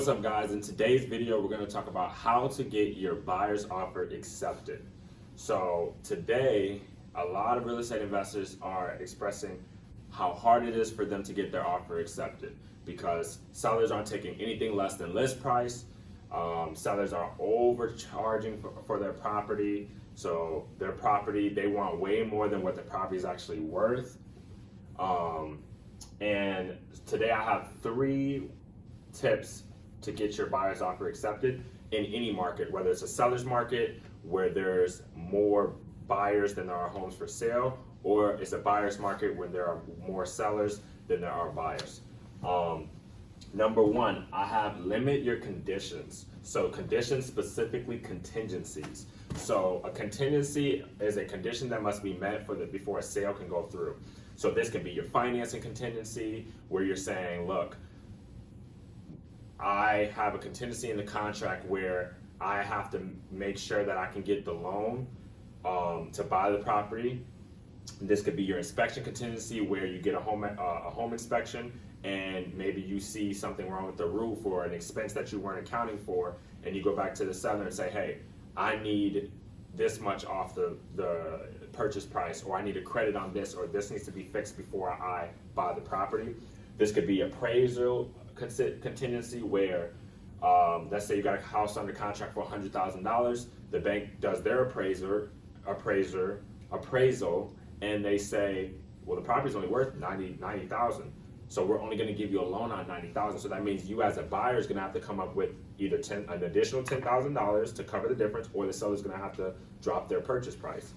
What's up, guys? In today's video, we're going to talk about how to get your buyer's offer accepted. So today, a lot of real estate investors are expressing how hard it is for them to get their offer accepted because sellers aren't taking anything less than list price. Sellers are overcharging for their property. So their property, they want way more than what the property is actually worth. And today I have 3 tips to get your buyer's offer accepted in any market, whether it's a seller's market where there's more buyers than there are homes for sale, or it's a buyer's market where there are more sellers than there are buyers. Number 1, I have limit your conditions. So conditions, specifically contingencies. So a contingency is a condition that must be met before a sale can go through. So this can be your financing contingency, where you're saying, look, I have a contingency in the contract where I have to make sure that I can get the loan to buy the property. This could be your inspection contingency, where you get a home inspection and maybe you see something wrong with the roof or an expense that you weren't accounting for, and you go back to the seller and say, hey, I need this much off the purchase price, or I need a credit on this, or this needs to be fixed before I buy the property. This could be appraisal contingency, where let's say you got a house under contract for $100,000. The bank does their appraisal, and they say, well, the property's only worth $90,000. So we're only going to give you a loan on $90,000. So that means you as a buyer is going to have to come up with either an additional $10,000 to cover the difference, or the seller's going to have to drop their purchase price.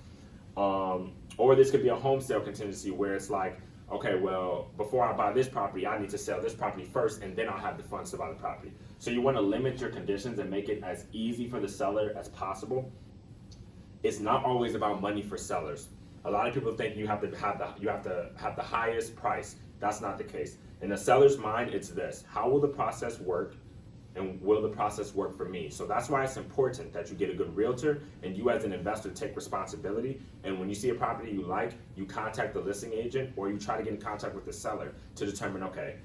Or this could be a home sale contingency, where it's like, okay, well, before I buy this property, I need to sell this property first, and then I'll have the funds to buy the property. So you want to limit your conditions and make it as easy for the seller as possible. It's not always about money for sellers. A lot of people think you have to have the highest price. That's not the case. In the seller's mind, it's this: how will the process work, and will the process work for me? So that's why it's important that you get a good realtor, and you as an investor take responsibility. And when you see a property you like, you contact the listing agent, or you try to get in contact with the seller to determine, okay,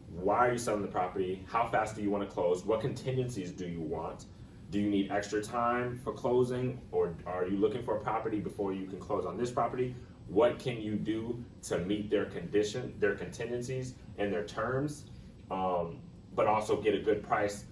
why are you selling the property? How fast do you want to close? What contingencies do you want? Do you need extra time for closing, or are you looking for a property before you can close on this property? What can you do to meet their contingencies and their terms, but also get a good price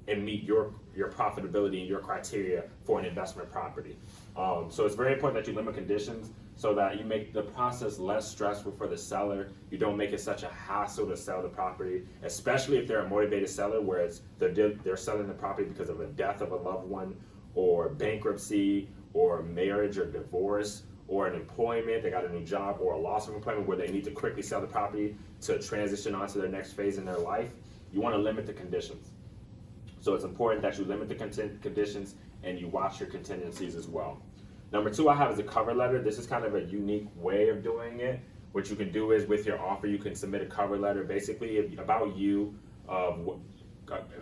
and meet your profitability and your criteria for an investment property? So it's very important that you limit conditions so that you make the process less stressful for the seller. You don't make it such a hassle to sell the property, especially if they're a motivated seller, where they're selling the property because of a death of a loved one, or bankruptcy, or marriage or divorce, or an employment, they got a new job, or a loss of employment where they need to quickly sell the property to transition on to their next phase in their life. You want to limit the conditions. So it's important that you limit the conditions and you watch your contingencies as well. Number 2 I have is a cover letter. This is kind of a unique way of doing it. What you can do is, with your offer, you can submit a cover letter, basically about you,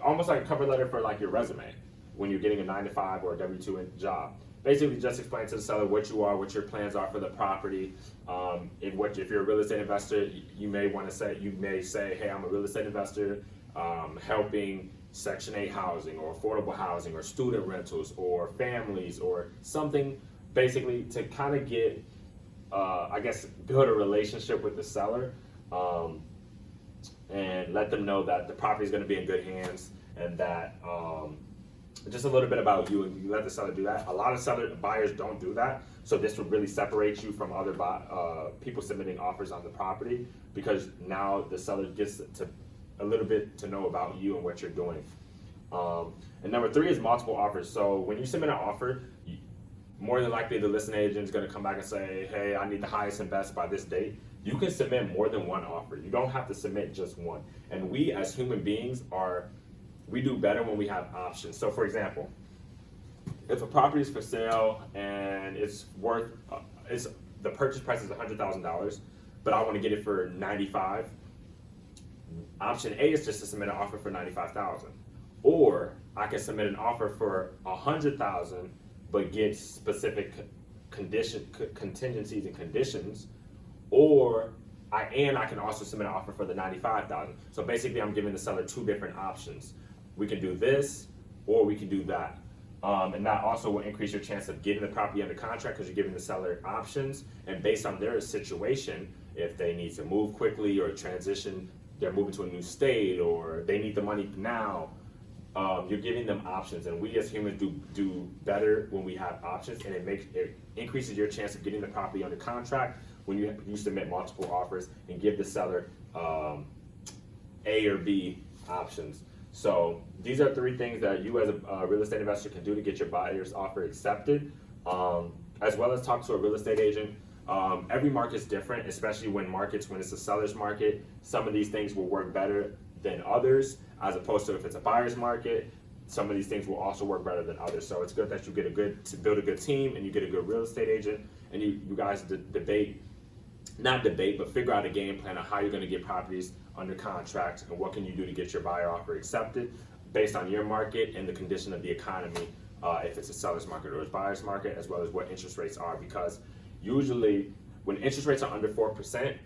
almost like a cover letter for like your resume when you're getting a 9-to-5 or a W-2 job. Basically, just explain to the seller what you are, what your plans are for the property. If you're a real estate investor, you may say, hey, I'm a real estate investor, helping Section 8 housing, or affordable housing, or student rentals, or families, or something, basically to kind of get, build a relationship with the seller, and let them know that the property is going to be in good hands, and that just a little bit about you, and you let the seller do that. A lot of buyers don't do that, so this would really separate you from other people submitting offers on the property, because now the seller gets a little bit to know about you and what you're doing. And number 3 is multiple offers. So when you submit an offer, more than likely the listing agent is going to come back and say, hey, I need the highest and best by this date. You can submit more than one offer. You don't have to submit just one. And we as human beings we do better when we have options. So for example, if a property is for sale and it's worth, the purchase price is $100,000, but I want to get it for $95,000, option A is just to submit an offer for $95,000. Or I can submit an offer for $100,000, but get specific contingencies and conditions. Or I can also submit an offer for the $95,000. So basically, I'm giving the seller two different options. We can do this, or we can do that. And that also will increase your chance of getting the property under contract because you're giving the seller options. And based on their situation, if they need to move quickly or transition, they're moving to a new state, or they need the money now, you're giving them options. And we as humans do better when we have options, and it increases your chance of getting the property under contract when you submit multiple offers and give the seller A or B options. So these are three things that you as a real estate investor can do to get your buyer's offer accepted, as well as talk to a real estate agent. Every market's different, especially when it's a seller's market. Some of these things will work better than others, as opposed to if it's a buyer's market. Some of these things will also work better than others. So it's good that you build a good team, and you get a good real estate agent, and you guys figure out a game plan on how you're going to get properties under contract and what can you do to get your buyer offer accepted based on your market and the condition of the economy, if it's a seller's market or a buyer's market, as well as what interest rates are. Because usually when interest rates are under 4%,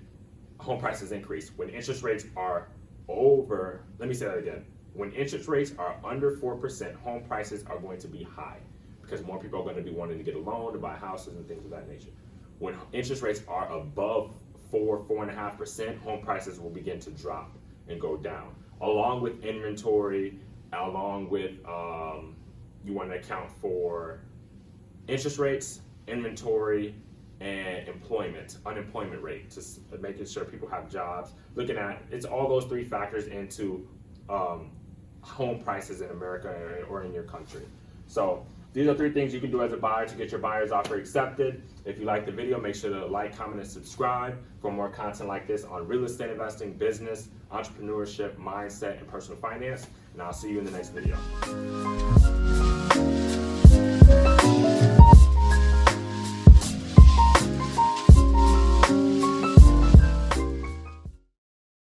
home prices increase. When interest rates are let me say that again. When interest rates are under 4%, home prices are going to be high because more people are going to be wanting to get a loan to buy houses and things of that nature. When interest rates are above 4.5%, home prices will begin to drop and go down. Along with inventory, along with you want to account for interest rates, inventory, and unemployment rate, just making sure people have jobs. Looking at it's all those three factors into home prices in America or in your country. So these are three things you can do as a buyer to get your buyer's offer accepted. If you like the video, make sure to like, comment, and subscribe for more content like this on real estate investing, business, entrepreneurship, mindset, and personal finance. And I'll see you in the next video.